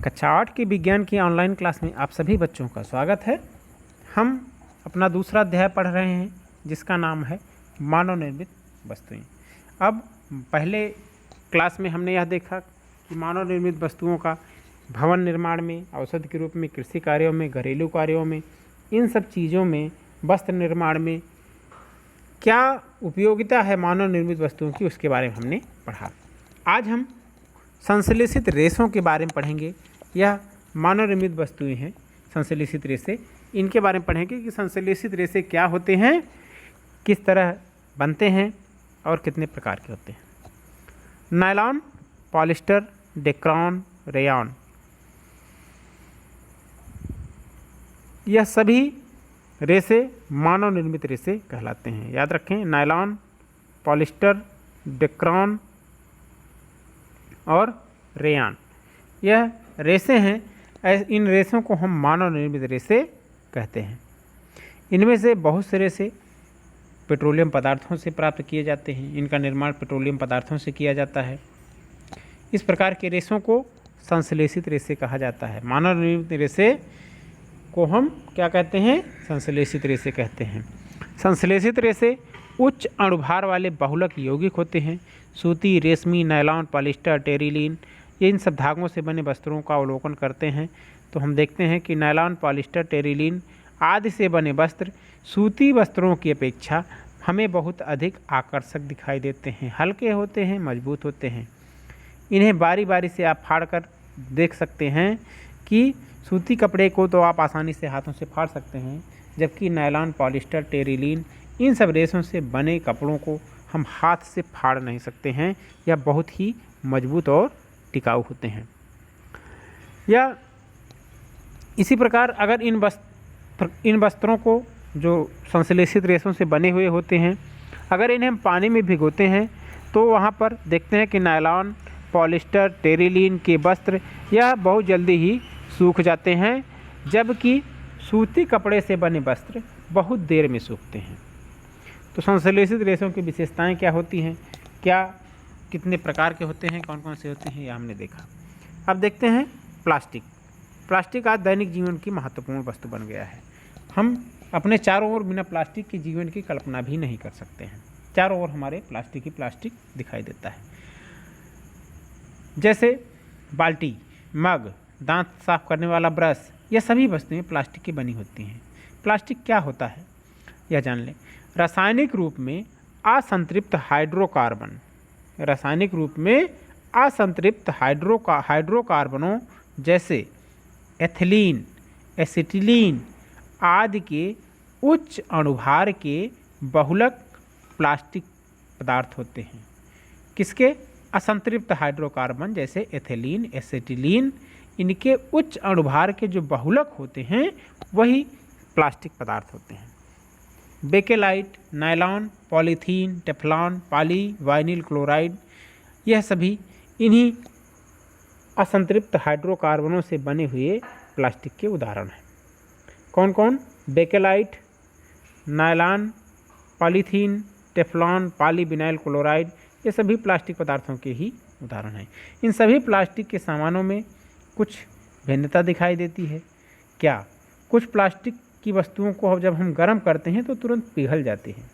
कक्षा 8 की विज्ञान की ऑनलाइन क्लास में आप सभी बच्चों का स्वागत है। हम अपना दूसरा अध्याय पढ़ रहे हैं जिसका नाम है मानव निर्मित वस्तुएं। अब पहले क्लास में हमने यह देखा कि मानव निर्मित वस्तुओं का भवन निर्माण में, औषधि के रूप में, कृषि कार्यों में, घरेलू कार्यों में, इन सब चीज़ों में, वस्त्र निर्माण में क्या उपयोगिता है मानव निर्मित वस्तुओं की, उसके बारे में हमने पढ़ा। आज हम संश्लेषित रेशों के बारे में पढ़ेंगे। यह मानव निर्मित वस्तुएं हैं संश्लेषित रेशे, इनके बारे में पढ़ेंगे कि संश्लेषित रेशे क्या होते हैं, किस तरह बनते हैं और कितने प्रकार के होते हैं। नायलॉन, पॉलिस्टर, डेक्रॉन, रेयॉन, यह सभी रेशे मानव निर्मित रेशे कहलाते हैं। याद रखें, नायलॉन, पॉलिस्टर, डेक्रॉन और रेयॉन, यह रेशे हैं। इन रेशों को हम मानव निर्मित रेशे कहते हैं। इनमें से बहुत से रेशे पेट्रोलियम पदार्थों से प्राप्त किए जाते हैं। इनका निर्माण पेट्रोलियम पदार्थों से किया जाता है। इस प्रकार के रेशों को संश्लेषित रेशे कहा जाता है। मानव निर्मित रेशे को हम क्या कहते हैं? संश्लेषित रेशे कहते हैं। संश्लेषित रेशे उच्च अणुभार वाले बहुलक यौगिक होते हैं। सूती, रेशमी, नायलॉन, पॉलिस्टर, टेरिलीन, ये इन सब धागों से बने वस्त्रों का अवलोकन करते हैं तो हम देखते हैं कि नायलॉन, पॉलिस्टर, टेरिलीन आदि से बने वस्त्र सूती वस्त्रों की अपेक्षा हमें बहुत अधिक आकर्षक दिखाई देते हैं। हल्के होते हैं, मजबूत होते हैं। इन्हें बारी बारी से आप फाड़ कर देख सकते हैं कि सूती कपड़े को तो आप आसानी से हाथों से फाड़ सकते हैं, जबकि नायलॉन, पॉलिस्टर, टेरिलीन, इन सब रेशों से बने कपड़ों को हम हाथ से फाड़ नहीं सकते हैं। यह बहुत ही मजबूत और टिकाऊ होते हैं। या इसी प्रकार अगर इन वस्त्रों को जो संश्लेषित रेशों से बने हुए होते हैं, अगर इन्हें हम पानी में भिगोते हैं तो वहाँ पर देखते हैं कि नायलॉन, पॉलिस्टर, टेरिलीन के वस्त्र यह बहुत जल्दी ही सूख जाते हैं, जबकि सूती कपड़े से बने वस्त्र बहुत देर में सूखते हैं। तो संश्लेषित रेशों की विशेषताएं क्या होती हैं, क्या कितने प्रकार के होते हैं, कौन कौन से होते हैं, यह हमने देखा। अब देखते हैं प्लास्टिक। प्लास्टिक आज दैनिक जीवन की महत्वपूर्ण वस्तु बन गया है। हम अपने चारों ओर बिना प्लास्टिक के जीवन की कल्पना भी नहीं कर सकते हैं। चारों ओर हमारे प्लास्टिक ही प्लास्टिक दिखाई देता है। जैसे बाल्टी, मग, दांत साफ करने वाला ब्रश, यह सभी वस्तुएं प्लास्टिक की बनी होती हैं। प्लास्टिक क्या होता है यह जान लें। रासायनिक रूप में असंतृप्त हाइड्रोकार्बन, रासायनिक रूप में असंतृप्त हाइड्रोकार्बनों जैसे एथिलीन, एसिटिलीन आदि के उच्च अणुभार के बहुलक प्लास्टिक पदार्थ होते हैं। किसके? असंतृप्त हाइड्रोकार्बन जैसे एथिलीन, एसिटिलीन, इनके उच्च अणुभार के जो बहुलक होते हैं वही प्लास्टिक पदार्थ होते हैं। Bakelite, nylon, polythene, Teflon, poly vinyl chloride, यह सभी इन्हीं असंतृप्त हाइड्रोकार्बनों से बने हुए प्लास्टिक के उदाहरण हैं। कौन कौन? Bakelite, nylon, polythene, Teflon, polyvinyl chloride, ये सभी प्लास्टिक पदार्थों के ही उदाहरण हैं। इन सभी प्लास्टिक के सामानों में कुछ भिन्नता दिखाई देती है। क्या? कुछ प्लास्टिक की वस्तुओं को जब हम गर्म करते हैं तो तुरंत पिघल जाती हैं,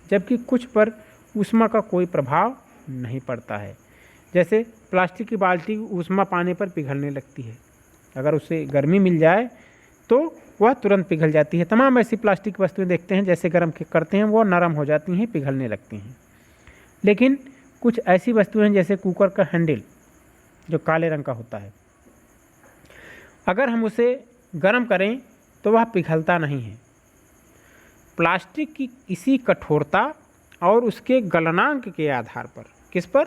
जबकि कुछ पर ऊष्मा का कोई प्रभाव नहीं पड़ता है। जैसे प्लास्टिक की बाल्टी ऊष्मा पाने पर पिघलने लगती है, अगर उसे गर्मी मिल जाए तो वह तुरंत पिघल जाती है। तमाम ऐसी प्लास्टिक वस्तुएं देखते हैं जैसे गर्म करते हैं वो नरम हो जाती हैं, पिघलने लगती हैं। लेकिन कुछ ऐसी वस्तुएं हैं जैसे कुकर का हैंडल जो काले रंग का होता है, अगर हम उसे गर्म करें तो वह पिघलता नहीं है। प्लास्टिक की इसी कठोरता और उसके गलनांक के आधार पर, किस पर?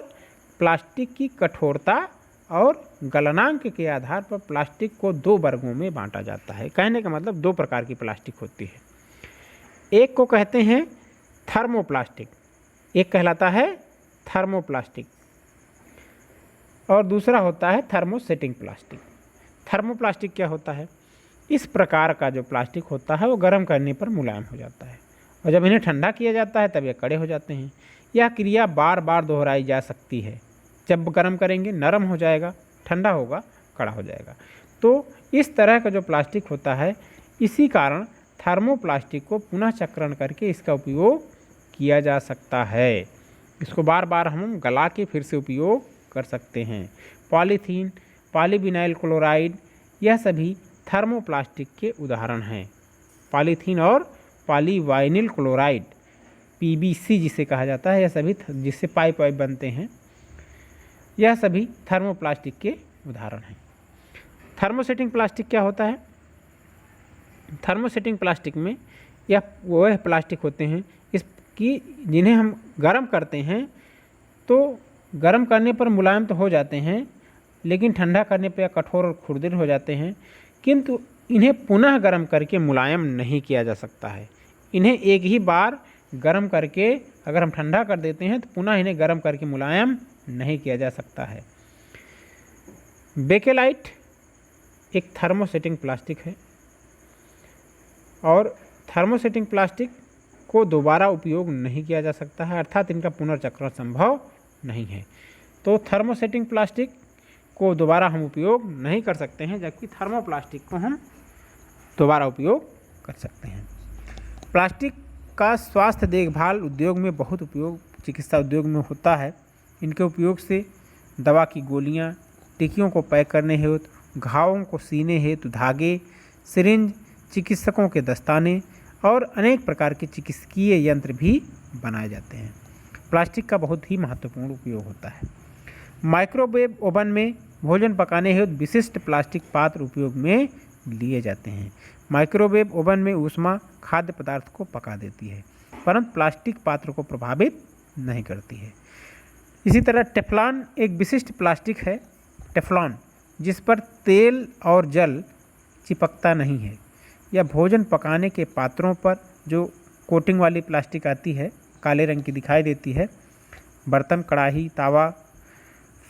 प्लास्टिक की कठोरता और गलनांक के आधार पर प्लास्टिक को दो वर्गों में बांटा जाता है। कहने का मतलब दो प्रकार की प्लास्टिक होती है। एक को कहते हैं थर्मोप्लास्टिक, एक कहलाता है थर्मोप्लास्टिक, और दूसरा होता है थर्मोसेटिंग प्लास्टिक। थर्मोप्लास्टिक क्या होता है? इस प्रकार का जो प्लास्टिक होता है वो गर्म करने पर मुलायम हो जाता है, और जब इन्हें ठंडा किया जाता है तब ये कड़े हो जाते हैं। यह क्रिया बार बार दोहराई जा सकती है। जब गर्म करेंगे नरम हो जाएगा, ठंडा होगा कड़ा हो जाएगा। तो इस तरह का जो प्लास्टिक होता है, इसी कारण थर्मोप्लास्टिक को पुनः चक्रण करके इसका उपयोग किया जा सकता है। इसको बार बार हम गला के फिर से उपयोग कर सकते हैं। पॉलीथीन, पॉलीविनाइल क्लोराइड, यह सभी थर्मोप्लास्टिक के उदाहरण हैं। पॉलीथीन और पॉलीवाइनिल क्लोराइड, पीवीसी जिसे कहा जाता है, यह सभी जिससे पाइप वाइप बनते हैं, यह सभी थर्मोप्लास्टिक के उदाहरण हैं। थर्मोसेटिंग प्लास्टिक क्या होता है? थर्मोसेटिंग प्लास्टिक में यह वह प्लास्टिक होते हैं इसकी जिन्हें हम गर्म करते हैं तो गर्म करने पर मुलायम तो हो जाते हैं, लेकिन ठंडा करने पर कठोर और खुरदुर हो जाते हैं, किंतु इन्हें पुनः गर्म करके मुलायम नहीं किया जा सकता है। इन्हें एक ही बार गर्म करके अगर हम ठंडा कर देते हैं तो पुनः इन्हें गर्म करके मुलायम नहीं किया जा सकता है। बेकेलाइट एक थर्मोसेटिंग प्लास्टिक है और थर्मोसेटिंग प्लास्टिक को दोबारा उपयोग नहीं किया जा सकता है, अर्थात इनका पुनर्चक्रण संभव नहीं है। तो थर्मोसेटिंग प्लास्टिक को दोबारा हम उपयोग नहीं कर सकते हैं, जबकि थर्मोप्लास्टिक को हम दोबारा उपयोग कर सकते हैं। प्लास्टिक का स्वास्थ्य देखभाल उद्योग में बहुत उपयोग चिकित्सा उद्योग में होता है। इनके उपयोग से दवा की गोलियां, टिकियों को पैक करने हेतु, घावों को सीने हेतु धागे, सिरिंज, चिकित्सकों के दस्ताने और अनेक प्रकार के चिकित्सकीय यंत्र भी बनाए जाते हैं। प्लास्टिक का बहुत ही महत्वपूर्ण उपयोग होता है। माइक्रोवेव ओवन में भोजन पकाने हेतु विशिष्ट प्लास्टिक पात्र उपयोग में लिए जाते हैं। माइक्रोवेव ओवन में ऊष्मा खाद्य पदार्थ को पका देती है, परंतु प्लास्टिक पात्र को प्रभावित नहीं करती है। इसी तरह टेफ्लॉन एक विशिष्ट प्लास्टिक है। टेफ्लॉन जिस पर तेल और जल चिपकता नहीं है। यह भोजन पकाने के पात्रों पर जो कोटिंग वाली प्लास्टिक आती है, काले रंग की दिखाई देती है, बर्तन, कढ़ाई, तवा,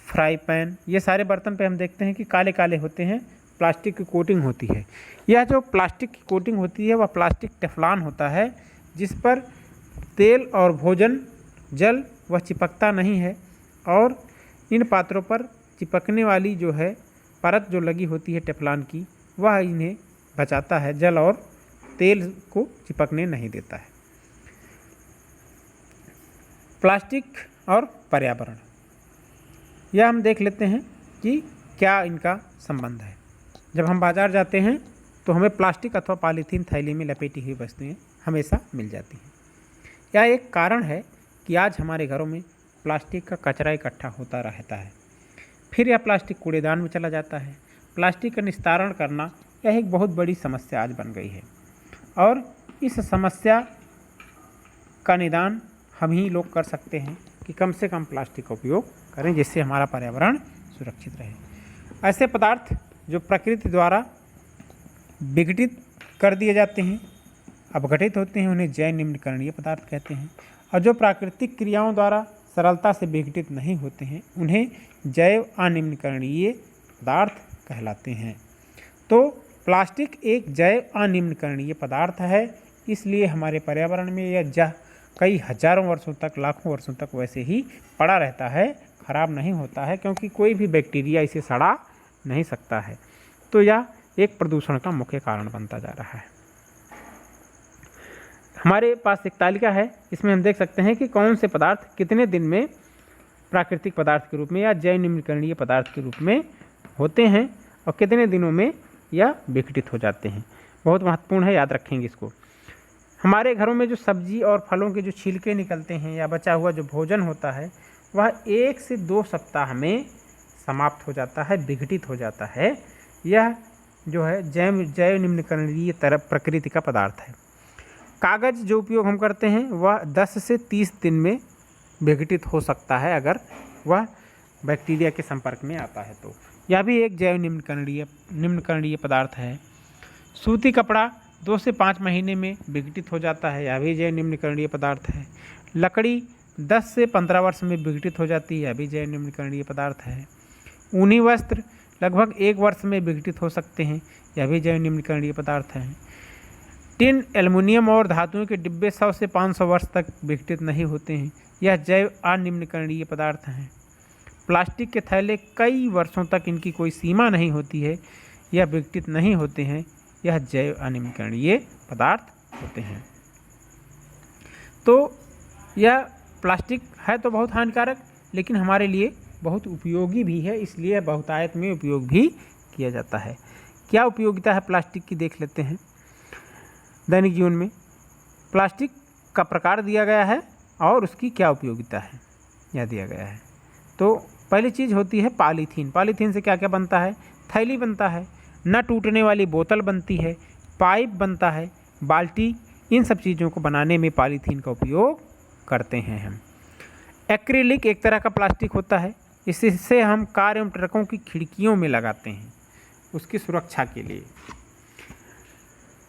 फ्राई पैन, ये सारे बर्तन पे हम देखते हैं कि काले काले होते हैं, प्लास्टिक की कोटिंग होती है। यह जो प्लास्टिक की कोटिंग होती है वह प्लास्टिक टेफ्लॉन होता है, जिस पर तेल और भोजन जल वह चिपकता नहीं है और इन पात्रों पर चिपकने वाली जो है परत जो लगी होती है टेफ्लॉन की, वह इन्हें बचाता है, जल और तेल को चिपकने नहीं देता है। प्लास्टिक और पर्यावरण, यह हम देख लेते हैं कि क्या इनका संबंध है। जब हम बाज़ार जाते हैं तो हमें प्लास्टिक अथवा पॉलीथीन थैली में लपेटी हुई वस्तुएं हमेशा मिल जाती हैं। यह एक कारण है कि आज हमारे घरों में प्लास्टिक का कचरा इकट्ठा होता रहता है, फिर यह प्लास्टिक कूड़ेदान में चला जाता है। प्लास्टिक का निस्तारण करना यह एक बहुत बड़ी समस्या आज बन गई है और इस समस्या का निदान हम ही लोग कर सकते हैं कि कम से कम प्लास्टिक का उपयोग करें, जिससे हमारा पर्यावरण सुरक्षित रहे। ऐसे पदार्थ जो प्रकृति द्वारा विघटित कर दिए जाते हैं, अपघटित होते हैं, उन्हें जैव निम्नकरणीय पदार्थ कहते हैं, और जो प्राकृतिक क्रियाओं द्वारा सरलता से विघटित नहीं होते हैं उन्हें जैव अनिम्नकरणीय पदार्थ कहलाते हैं। तो प्लास्टिक एक जैव अनिम्नकरणीय पदार्थ है, इसलिए हमारे पर्यावरण में यह कई हजारों वर्षों तक, लाखों वर्षों तक वैसे ही पड़ा रहता है, खराब नहीं होता है, क्योंकि कोई भी बैक्टीरिया इसे सड़ा नहीं सकता है। तो यह एक प्रदूषण का मुख्य कारण बनता जा रहा है। हमारे पास एक तालिका है, इसमें हम देख सकते हैं कि कौन से पदार्थ कितने दिन में प्राकृतिक पदार्थ के रूप में या जैव निम्नकरणीय पदार्थ के रूप में होते हैं और कितने दिनों में यह विघटित हो जाते हैं। बहुत महत्वपूर्ण है, याद रखेंगे इसको। हमारे घरों में जो सब्जी और फलों के जो छिलके निकलते हैं या बचा हुआ जो भोजन होता है वह 1 से 2 सप्ताह में समाप्त हो जाता है, विघटित हो जाता है। यह जो है जैव निम्नकरणीय तरह प्रकृति का पदार्थ है। कागज़ जो उपयोग हम करते हैं वह 10 से 30 दिन में विघटित हो सकता है अगर वह बैक्टीरिया के संपर्क में आता है तो। यह भी एक जैव निम्नकरणीय पदार्थ है। सूती कपड़ा 2 से 5 महीने में विघटित हो जाता है, यह भी जैव निम्नकरणीय पदार्थ है। लकड़ी 10 से 15 वर्ष में विघटित हो जाती है, यह भी जैव निम्नकरणीय पदार्थ है। ऊनी वस्त्र लगभग 1 वर्ष में विघटित हो सकते हैं, यह भी जैव निम्नकरणीय पदार्थ है। टिन, एल्युमिनियम और धातुओं के डिब्बे 100 से 500 वर्ष तक विघटित नहीं होते हैं, यह जैव अनिम्नकरणीय पदार्थ हैं। प्लास्टिक के थैले कई वर्षों तक इनकी कोई सीमा नहीं होती है, यह विघटित नहीं होते हैं, यह जैव अनिमीकरणीय पदार्थ होते हैं। तो यह प्लास्टिक है तो बहुत हानिकारक, लेकिन हमारे लिए बहुत उपयोगी भी है, इसलिए बहुतायत में उपयोग भी किया जाता है। क्या उपयोगिता है प्लास्टिक की देख लेते हैं। दैनिक जीवन में प्लास्टिक का प्रकार दिया गया है और उसकी क्या उपयोगिता है यह दिया गया है। तो पहली चीज़ होती है पॉलीथीन। पॉलीथीन से क्या क्या बनता है, थैली बनता है, न टूटने वाली बोतल बनती है, पाइप बनता है, बाल्टी, इन सब चीज़ों को बनाने में पॉलीथीन का उपयोग करते हैं हम। एक्रिलिक एक तरह का प्लास्टिक होता है, इससे हम कार एवं ट्रकों की खिड़कियों में लगाते हैं उसकी सुरक्षा के लिए।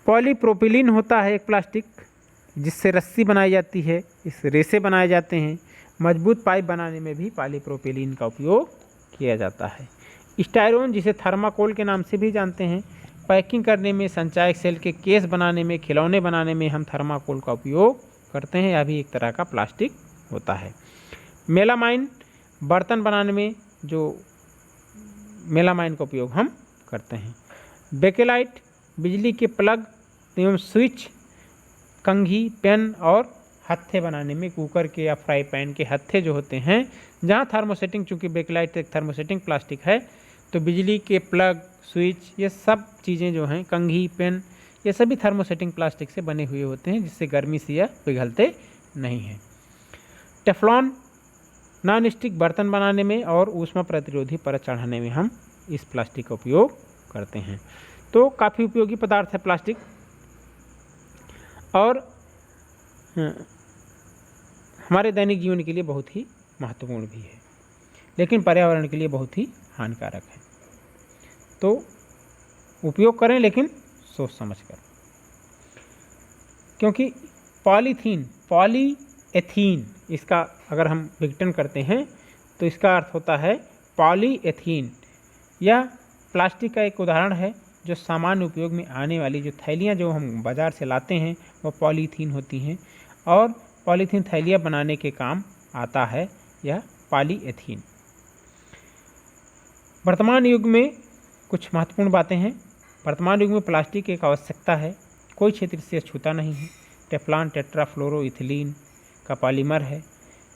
पॉलीप्रोपिलीन होता है एक प्लास्टिक जिससे रस्सी बनाई जाती है, इस रेसे बनाए जाते हैं। मजबूत पाइप बनाने में भी पॉलीप्रोपिलीन का उपयोग किया जाता है। स्टायरोन जिसे थर्माकोल के नाम से भी जानते हैं, पैकिंग करने में, संचायक सेल के केस बनाने में, खिलौने बनाने में हम थर्माकोल का उपयोग करते हैं, यह भी एक तरह का प्लास्टिक होता है। मेलामाइन बर्तन बनाने में जो मेलामाइन का उपयोग हम करते हैं। बेकेलाइट बिजली के प्लग एवं स्विच, कंघी, पेन और हत्थे बनाने में, कुकर के या फ्राई पैन के हत्थे जो होते हैं, जहाँ थर्मोसेटिंग, चूँकि बेकेलाइट एक थर्मोसेटिंग प्लास्टिक है तो बिजली के प्लग, स्विच, ये सब चीज़ें जो हैं, कंघी, पेन, ये सभी थर्मोसेटिंग प्लास्टिक से बने हुए होते हैं जिससे गर्मी से यह पिघलते नहीं हैं। टेफ्लॉन नॉन स्टिक बर्तन बनाने में और ऊष्मा प्रतिरोधी परत चढ़ाने में हम इस प्लास्टिक का उपयोग करते हैं। तो काफ़ी उपयोगी पदार्थ है प्लास्टिक, और हमारे दैनिक जीवन के लिए बहुत ही महत्वपूर्ण भी है, लेकिन पर्यावरण के लिए बहुत ही हानिकारक है। तो उपयोग करें लेकिन सोच समझ कर, क्योंकि पॉलीएथीन इसका अगर हम विघटन करते हैं तो इसका अर्थ होता है पॉलीएथीन। यह प्लास्टिक का एक उदाहरण है जो सामान्य उपयोग में आने वाली जो थैलियाँ जो हम बाज़ार से लाते हैं वो पॉलीथीन होती हैं, और पॉलीथीन थैलियाँ बनाने के काम आता है यह पॉलीएथीन। वर्तमान युग में कुछ महत्वपूर्ण बातें हैं। वर्तमान युग में प्लास्टिक एक आवश्यकता है, कोई क्षेत्र इसे छूता नहीं है। टेफ्लॉन टेट्राफ्लोरोइथिलीन का पॉलीमर है,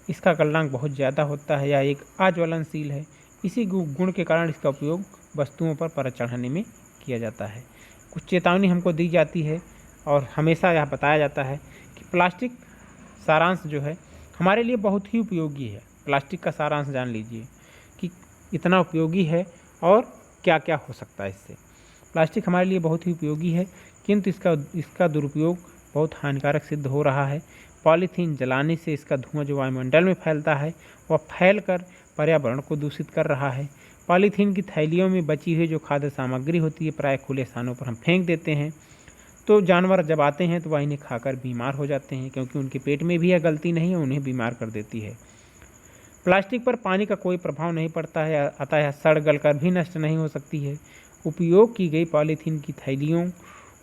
इसका गलनांक बहुत ज़्यादा होता है, यह एक अज्वलनशील है। इसी गुण के कारण इसका उपयोग वस्तुओं पर परत चढ़ाने में किया जाता है। कुछ चेतावनी हमको दी जाती है और हमेशा यह बताया जाता है कि प्लास्टिक सारांश जो है हमारे लिए बहुत ही उपयोगी है। प्लास्टिक का सारांश जान लीजिए कि इतना उपयोगी है और क्या क्या हो सकता है इससे। प्लास्टिक हमारे लिए बहुत ही उपयोगी है, किंतु इसका दुरुपयोग बहुत हानिकारक सिद्ध हो रहा है। पॉलीथीन जलाने से इसका धुआं जो वायुमंडल में फैलता है वह फैलकर पर्यावरण को दूषित कर रहा है। पॉलीथीन की थैलियों में बची हुई जो खाद्य सामग्री होती है प्राय खुले स्थानों पर हम फेंक देते हैं, तो जानवर जब आते हैं तो वह इन्हें खाकर बीमार हो जाते हैं, क्योंकि उनके पेट में भी यह गलती नहीं है, उन्हें बीमार कर देती है। प्लास्टिक पर पानी का कोई प्रभाव नहीं पड़ता है, अतः यह सड़ गल कर भी नष्ट नहीं हो सकती है। उपयोग की गई पॉलीथीन की थैलियों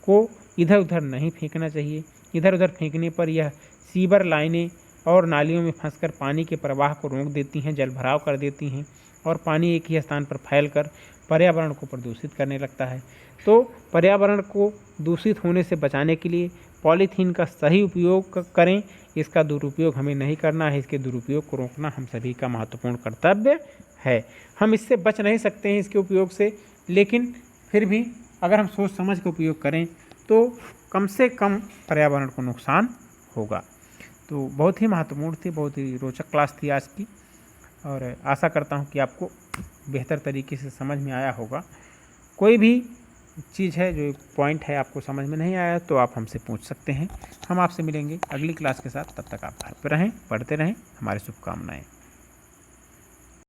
को इधर उधर नहीं फेंकना चाहिए। इधर उधर फेंकने पर यह सीवर लाइनें और नालियों में फंसकर पानी के प्रवाह को रोक देती हैं, जल भराव कर देती हैं और पानी एक ही स्थान पर फैलकर पर्यावरण को प्रदूषित करने लगता है। तो पर्यावरण को दूषित होने से बचाने के लिए पॉलीथीन का सही उपयोग करें, इसका दुरुपयोग हमें नहीं करना है। इसके दुरुपयोग को रोकना हम सभी का महत्वपूर्ण कर्तव्य है। हम इससे बच नहीं सकते हैं इसके उपयोग से, लेकिन फिर भी अगर हम सोच समझ के उपयोग करें तो कम से कम पर्यावरण को नुकसान होगा। तो बहुत ही महत्वपूर्ण थी, बहुत ही रोचक क्लास थी आज की, और आशा करता हूँ कि आपको बेहतर तरीके से समझ में आया होगा। कोई भी चीज़ है जो पॉइंट है आपको समझ में नहीं आया तो आप हमसे पूछ सकते हैं। हम आपसे मिलेंगे अगली क्लास के साथ, तब तक आप घर पर रहें, पढ़ते रहें। हमारी शुभकामनाएं।